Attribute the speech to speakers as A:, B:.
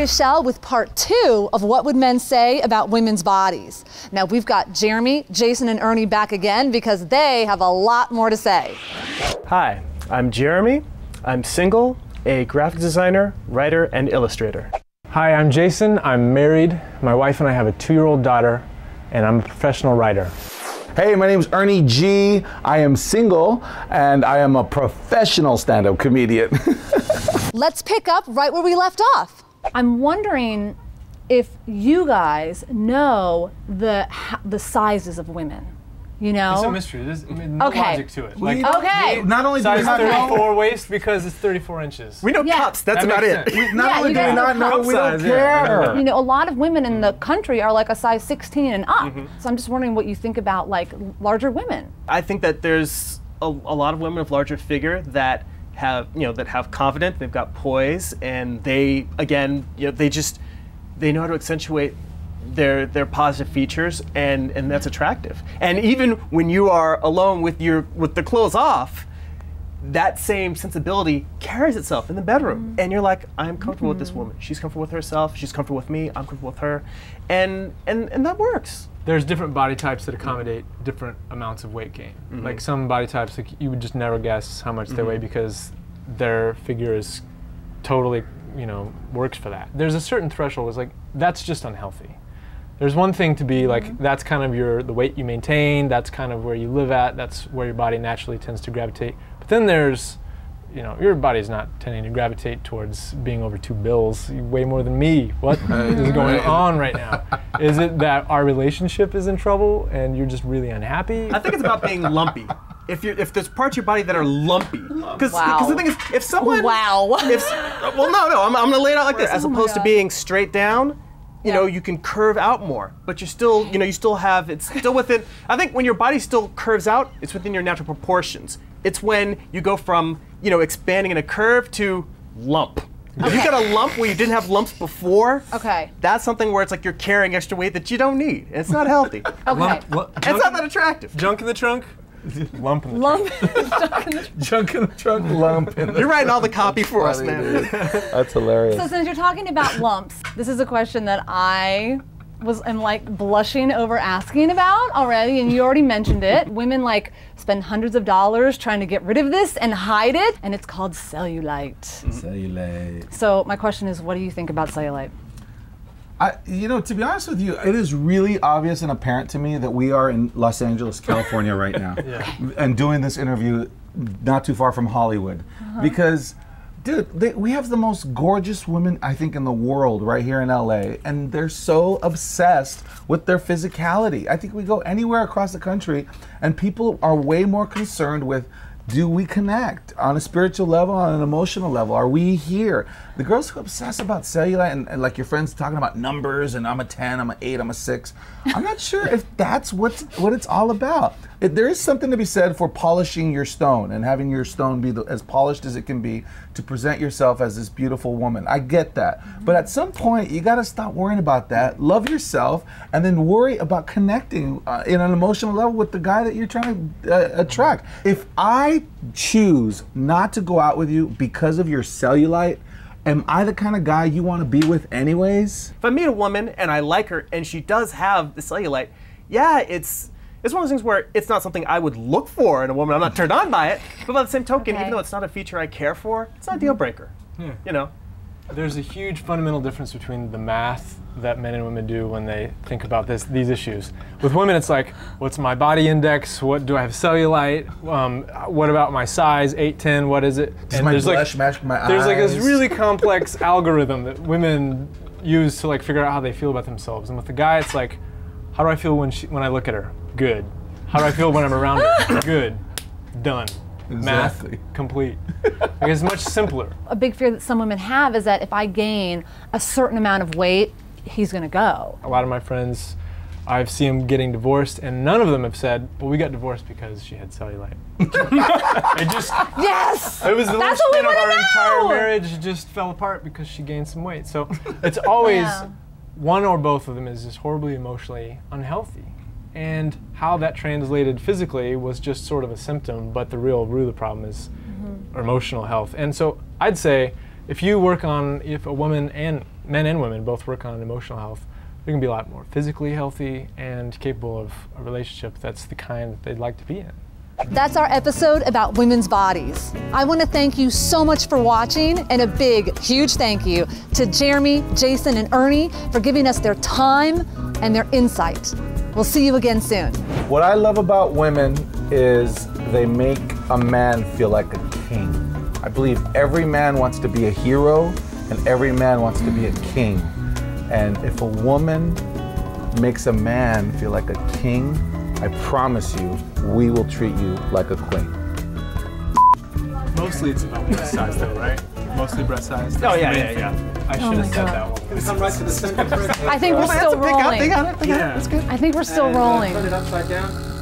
A: Michelle with part 2 of What Would Men Say About Women's Bodies. Now we've got Jeremy, Jason, and Ernie back again because they have a lot more to say.
B: Hi, I'm Jeremy. I'm single, a graphic designer, writer, and illustrator.
C: Hi, I'm Jason. I'm married. My wife and I have a 2-year-old daughter, and I'm a professional writer.
D: Hey, my name's Ernie G. I am single, and I am a professional stand-up comedian.
A: Let's pick up right where we left off. I'm wondering if you guys know the sizes of women. You know?
C: It's a mystery. There's no logic to it.
D: Like,
A: okay.
D: Not only do we
C: size
D: not
C: 34
D: know,
C: waist because it's 34 inches.
B: We know cups, that's about it.
D: not only do we not know, we don't
C: size,
D: care.
A: You know, a lot of women in the country are like a size 16 and up. So I'm just wondering what you think about like larger women.
B: I think that there's a lot of women of larger figure that have, that have confidence, they've got poise, and they, again, they know how to accentuate their positive features, and that's attractive. And even when you are alone with the clothes off, that same sensibility carries itself in the bedroom. And you're like, I'm comfortable with this woman. She's comfortable with herself. She's comfortable with me. I'm comfortable with her, and that works.
C: There's different body types that accommodate different amounts of weight gain. Like some body types, like you would just never guess how much they weigh because their figure is totally, works for that. There's a certain threshold. It's like that's just unhealthy. There's one thing to be like, that's kind of the weight you maintain, that's kind of where you live at, that's where your body naturally tends to gravitate. But then there's, your body's not tending to gravitate towards being over 2 bills. You weigh more than me. What is going on right now? Is it that our relationship is in trouble and you're just really unhappy?
B: I think it's about being lumpy. If there's parts of your body that are lumpy, because the thing is, if someone,
A: no,
B: I'm gonna lay it out like this, as opposed to being straight down. You can curve out more, but you're still, you still have, it's still within, I think when your body still curves out, it's within your natural proportions. It's when you go from, expanding in a curve to lump. If you got a lump where you didn't have lumps before, that's something where it's like you're carrying extra weight that you don't need. And it's not healthy. It's not that attractive.
C: Junk in the trunk? Lump in the trunk.
D: Junk in the trunk, lump in the
B: You're writing all the copy for us, man.
D: That's hilarious.
A: So since you're talking about lumps, this is a question that I am like blushing over asking about already, and you already mentioned it. Women spend hundreds of dollars trying to get rid of this and hide it, and it's called cellulite.
D: Cellulite.
A: So my question is, what do you think about cellulite?
D: To be honest with you, it is really obvious and apparent to me that we are in Los Angeles, California right now, and doing this interview not too far from Hollywood. Because, dude, we have the most gorgeous women, I think, in the world right here in LA, and they're so obsessed with their physicality. I think we go anywhere across the country, and people are way more concerned with, do we connect on a spiritual level, on an emotional level? Are we here? The girls who obsess about cellulite and like your friends talking about numbers and I'm a 10, I'm an 8, I'm a 6. I'm not sure if that's what it's all about. There is something to be said for polishing your stone and having your stone be as polished as it can be to present yourself as this beautiful woman. I get that. But at some point, you gotta stop worrying about that, love yourself, and then worry about connecting in an emotional level with the guy that you're trying to attract. If I choose not to go out with you because of your cellulite, am I the kind of guy you want to be with anyways?
B: If I meet a woman and I like her and she does have the cellulite, it's one of those things where it's not something I would look for in a woman. I'm not turned on by it, but by the same token, even though it's not a feature I care for, it's not a deal breaker.
C: There's a huge fundamental difference between the math that men and women do when they think about these issues. With women, it's like, what's my body index? What do I have cellulite? What about my size? 8, 10, what is it?
D: Does my blush match my eyes?
C: There's like this really complex algorithm that women use to figure out how they feel about themselves. And with the guy, it's like, how do I feel when I look at her? Good. How do I feel when I'm around her? Good. Done.
D: Exactly.
C: Math complete. It's much simpler.
A: A big fear that some women have is that if I gain a certain amount of weight, he's gonna go.
C: A lot of my friends, I've seen them getting divorced, and none of them have said, well, we got divorced because she had cellulite.
A: Yes!
C: It was the
A: That's what we
C: linchpin of our
A: wanna
C: entire
A: know!
C: marriage just fell apart because she gained some weight. So it's always, one or both of them is just horribly emotionally unhealthy. And how that translated physically was just sort of a symptom, but the real root of the problem is emotional health. And so I'd say, if you work on, if a woman and men and women both work on emotional health, we can be a lot more physically healthy and capable of a relationship that's the kind that they'd like to be in.
A: That's our episode about women's bodies. I want to thank you so much for watching, and a big, huge thank you to Jeremy, Jason, and Ernie for giving us their time and their insight. We'll see you again soon.
D: What I love about women is they make a man feel like a king. I believe every man wants to be a hero and every man wants to be a king. And if a woman makes a man feel like a king, I promise you, we will treat you like a queen.
C: Mostly it's about breast size though, right? Mostly breast size.
B: Oh yeah.
C: I should have said that one.
D: Come right to the center.
A: I think we're still rolling.
B: They got it.
C: Yeah.
B: That's good.
A: I think we're still rolling.
D: Turn it upside down.